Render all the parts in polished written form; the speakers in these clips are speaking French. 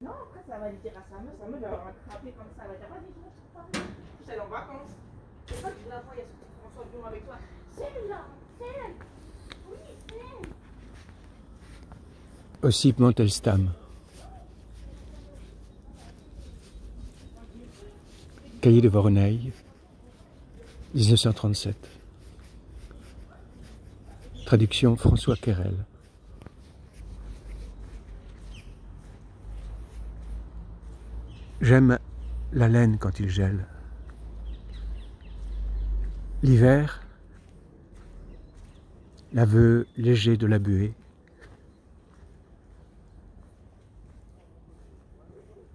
Non, après ça va dire à sa meuf va rattraper comme ça, elle va dire vas-y, je montre pas. Vous êtes en vacances. C'est pas que tu la vois, il y a ce François Dumont avec toi. C'est là, c'est elle. Oui, c'est elle. Ossip Mandelstam. Cahiers de Voronezh, 1937. Traduction François Querelle. J'aime la laine quand il gèle. L'hiver, l'aveu léger de la buée.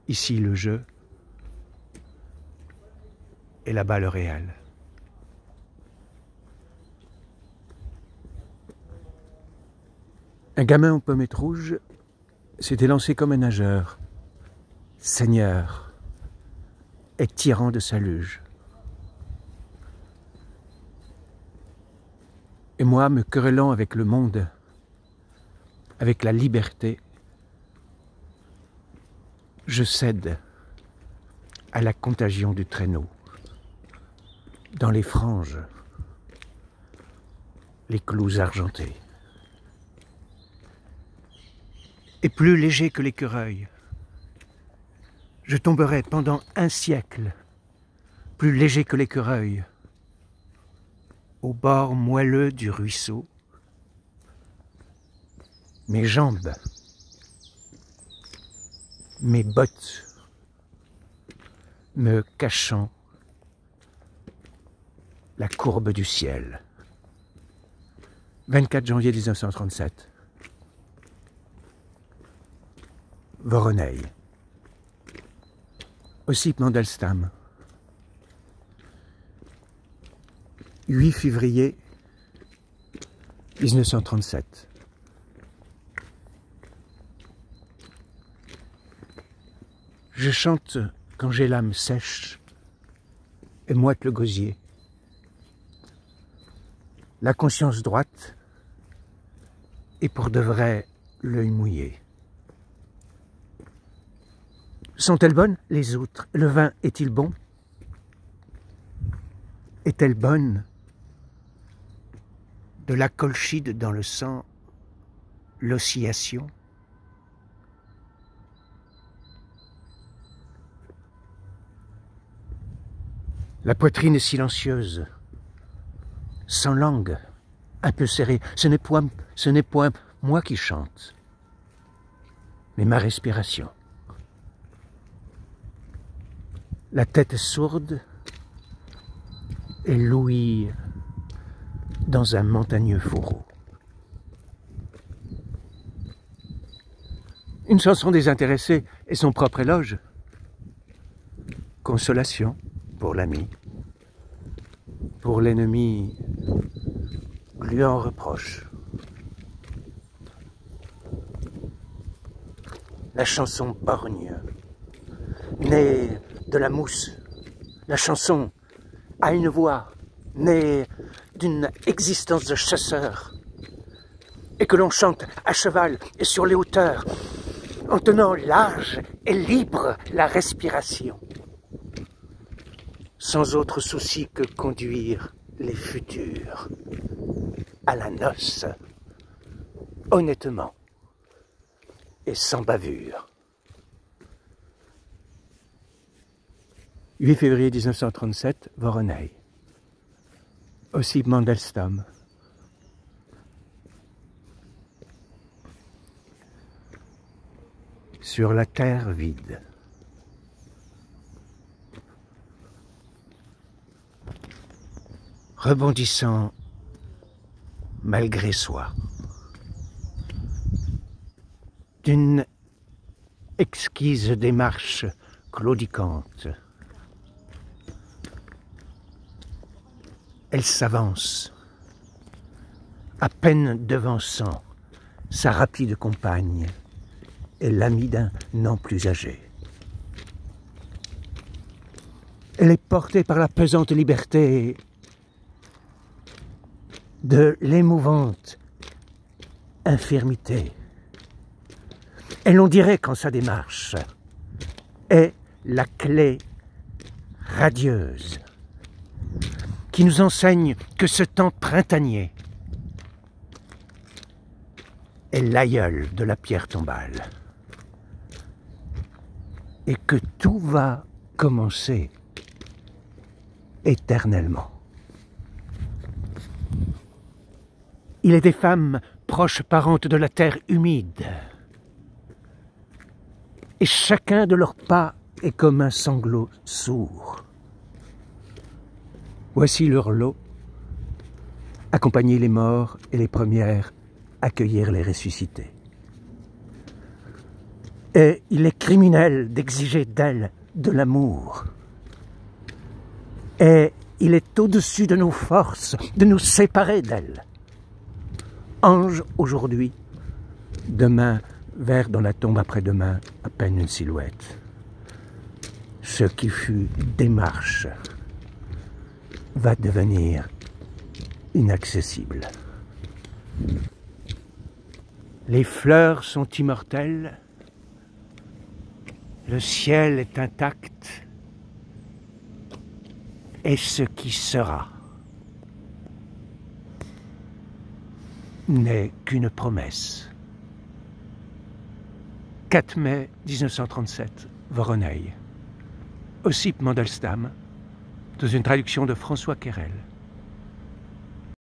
Ici le jeu et là-bas le réel. Un gamin aux pommettes rouges s'était lancé comme un nageur, seigneur et tyran de sa luge. Et moi, me querellant avec le monde, avec la liberté, je cède à la contagion du traîneau. Dans les franges, les clous argentés. Et plus léger que l'écureuil, je tomberai pendant un siècle, plus léger que l'écureuil, au bord moelleux du ruisseau, mes jambes, mes bottes me cachant la courbe du ciel. 24 janvier 1937. Voronezh. Ossip Mandelstam. 8 février 1937. Je chante quand j'ai l'âme sèche et moite le gosier. La conscience droite et pour de vrai l'œil mouillé. Sont-elles bonnes, les outres? Le vin est-il bon? Est-elle bonne? De la colchide dans le sang, l'oscillation? La poitrine est silencieuse, sans langue, un peu serrée. Ce n'est point moi qui chante, mais ma respiration. La tête sourde et l'ouïe dans un montagneux fourreau. Une chanson désintéressée et son propre éloge. Consolation pour l'ami. Pour l'ennemi, lui en reproche. La chanson borgne, née de la mousse. La chanson a une voix, née d'une existence de chasseur, et que l'on chante à cheval et sur les hauteurs, en tenant large et libre la respiration, sans autre souci que conduire les futurs à la noce, honnêtement et sans bavure. 8 février 1937, Voronezh. Ossip Mandelstam. Sur la terre vide. Rebondissant malgré soi. D'une exquise démarche claudicante. Elle s'avance, à peine devançant sa rapide compagne et l'ami d'un an plus âgé. Elle est portée par la pesante liberté de l'émouvante infirmité. Et l'on dirait qu'en sa démarche, est la clé radieuse qui nous enseigne que ce temps printanier est l'aïeul de la pierre tombale et que tout va commencer éternellement. Il est des femmes proches parentes de la terre humide, et chacun de leurs pas est comme un sanglot sourd. Voici leur lot, accompagner les morts et les premières accueillir les ressuscités. Et il est criminel d'exiger d'elles de l'amour. Et il est au-dessus de nos forces de nous séparer d'elles. Ange aujourd'hui, demain, vers dans la tombe après-demain, à peine une silhouette. Ce qui fut démarche va devenir inaccessible. Les fleurs sont immortelles, le ciel est intact, et ce qui sera n'est qu'une promesse. 4 mai 1937, Voronezh. Ossip Mandelstam, dans une traduction de François Querelle.